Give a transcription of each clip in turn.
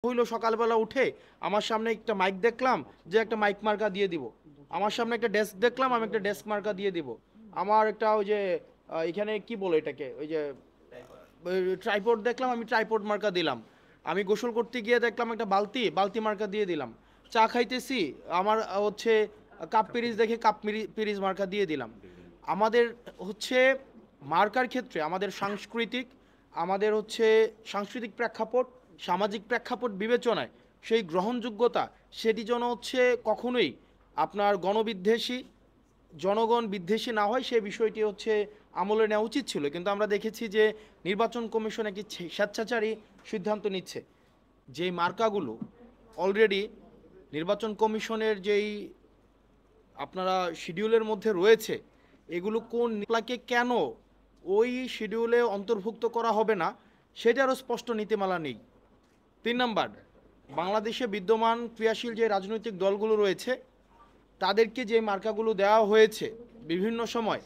হইলো সকালবেলা উঠে আমার সামনে একটা মাইক দেখলাম যে একটা মাইক মার্কা দিয়ে দিব। আমার সামনে একটা ডেস্ক দেখলাম, আমি একটা ডেস্ক মার্কা দিয়ে দিব। আমার একটা ওই যে এখানে কি বলে এটাকে, ওই যে ট্রাইপড দেখলাম, আমি ট্রাইপড মার্কা দিলাম। আমি গোসল করতে গিয়ে দেখলাম একটা বালতি, বালতি মার্কা দিয়ে দিলাম। চা খাইতেছি, আমার হচ্ছে কাপ পিরিচ দেখে কাপ পিরিচ মার্কা দিয়ে দিলাম। আমাদের হচ্ছে মার্কার ক্ষেত্রে আমাদের সাংস্কৃতিক প্রেক্ষাপট, সামাজিক প্রেক্ষাপট বিবেচনায় সেই গ্রহণযোগ্যতা সেটি যেন হচ্ছে কখনোই আপনার গণবিদ্বেষী, জনগণ বিদ্বেষী না হয়, সেই বিষয়টি হচ্ছে আমলে নেওয়া উচিত ছিল। কিন্তু আমরা দেখেছি যে নির্বাচন কমিশন একটি স্বেচ্ছাচারী সিদ্ধান্ত নিচ্ছে। যেই মার্কাগুলো অলরেডি নির্বাচন কমিশনের যেই আপনারা শিডিউলের মধ্যে রয়েছে, এগুলো কোন নির্বাচনকে কেন ওই শিডিউলে অন্তর্ভুক্ত করা হবে না সেটারও স্পষ্ট নীতিমালা নেই। 3 নাম্বার, বাংলাদেশে বিদ্যমান ক্রিয়াশীল যে রাজনৈতিক দলগুলো রয়েছে তাদেরকে যে মার্কাগুলো দেওয়া হয়েছে বিভিন্ন সময়,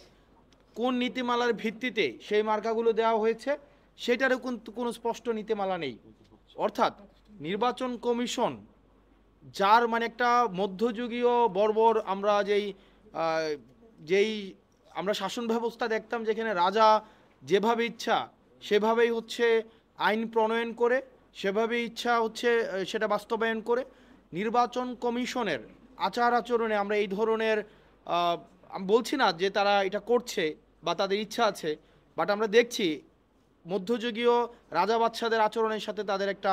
কোন নীতিমালার ভিত্তিতে সেই মার্কাগুলো দেওয়া হয়েছে সেটারও কিন্তু কোনো স্পষ্ট নীতিমালা নেই। অর্থাৎ নির্বাচন কমিশন যার মানে একটা মধ্যযুগীয় বর্বর আমরা আহ, যেই আমরা শাসন ব্যবস্থা দেখতাম, যেখানে রাজা যেভাবে ইচ্ছা সেভাবেই হচ্ছে আইন প্রণয়ন করে, সেভাবে ইচ্ছা হচ্ছে সেটা বাস্তবায়ন করে, নির্বাচন কমিশনের আচার আচরণে আমরা এই ধরনের আমি বলছি না যে তারা এটা করছে বা তাদের ইচ্ছা আছে, বাট আমরা দেখছি মধ্যযুগীয় রাজা বাদশাদের আচরণের সাথে তাদের একটা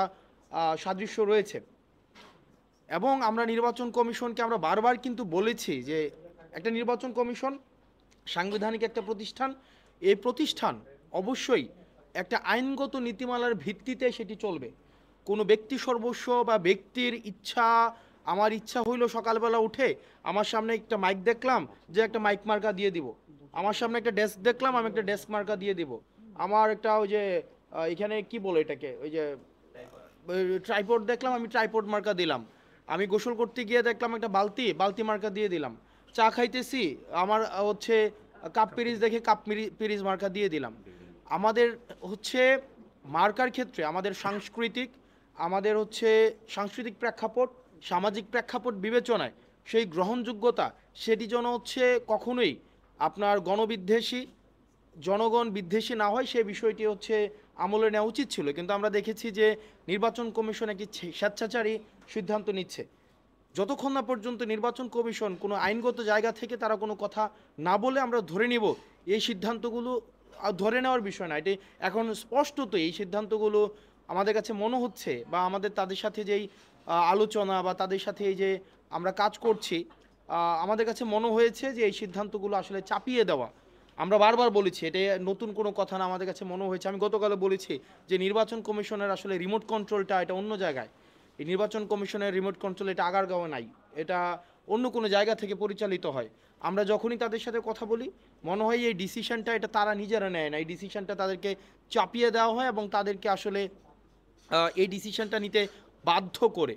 সাদৃশ্য রয়েছে। এবং আমরা নির্বাচন কমিশনকে আমরা বারবার কিন্তু বলেছি যে একটা নির্বাচন কমিশন সাংবিধানিক একটা প্রতিষ্ঠান, এই প্রতিষ্ঠান অবশ্যই একটা আইনগত নীতিমালার ভিত্তিতে সেটি চলবে। কোনো ব্যক্তি সর্বস্ব বা ব্যক্তির ইচ্ছা, আমার ইচ্ছা হইলো সকালবেলা উঠে আমার সামনে একটা মাইক দেখলাম যে একটা মাইক মার্কা দিয়ে দিব। আমার সামনে একটা ডেস্ক দেখলাম, আমি একটা ডেস্ক মার্কা দিয়ে দিব। আমার একটা ওই যে এখানে কি বলে এটাকে, ওই যে ট্রাইপড দেখলাম, আমি ট্রাইপড মার্কা দিলাম। আমি গোসল করতে গিয়ে দেখলাম একটা বালতি, বালতি মার্কা দিয়ে দিলাম। চা খাইতেছি, আমার হচ্ছে কাপ পিরিচ দেখে কাপ পিরিচ মার্কা দিয়ে দিলাম। আমাদের হচ্ছে মার্কার ক্ষেত্রে আমাদের সাংস্কৃতিক প্রেক্ষাপট, সামাজিক প্রেক্ষাপট বিবেচনায় সেই গ্রহণযোগ্যতা সেটি যেন হচ্ছে কখনোই আপনার গণবিদ্বেষী, জনগণ বিদ্বেষী না হয়, সেই বিষয়টি হচ্ছে আমলে নেওয়া উচিত ছিল। কিন্তু আমরা দেখেছি যে নির্বাচন কমিশন একটি স্বেচ্ছাচারী সিদ্ধান্ত নিচ্ছে। যতক্ষণ না পর্যন্ত নির্বাচন কমিশন কোনো আইনগত জায়গা থেকে তারা কোনো কথা না বলে আমরা ধরে নিব এই সিদ্ধান্তগুলো, ধরে নেওয়ার বিষয় না, এটি এখন স্পষ্টত এই সিদ্ধান্তগুলো আমাদের কাছে মনে হচ্ছে, বা আমাদের তাদের সাথে যেই আলোচনা বা তাদের সাথে এই যে আমরা কাজ করছি, আমাদের কাছে মনে হয়েছে যে এই সিদ্ধান্তগুলো আসলে চাপিয়ে দেওয়া। আমরা বারবার বলেছি এটা নতুন কোনো কথা না, আমাদের কাছে মনে হয়েছে, আমি গতকালও বলেছি যে নির্বাচন কমিশনের আসলে রিমোট কন্ট্রোলটা এটা অন্য জায়গায়। এই নির্বাচন কমিশনের রিমোট কন্ট্রোল এটা আগারগাঁওয়ে নাই, এটা অন্য কোনো জায়গা থেকে পরিচালিত হয়। আমরা যখনই তাদের সাথে কথা বলি মনে হয় এই ডিসিশনটা এটা তারা নিজেরা নেয় না, এই ডিসিশনটা তাদেরকে চাপিয়ে দেওয়া হয় এবং তাদেরকে আসলে এই ডিসিশনটা নিতে বাধ্য করে।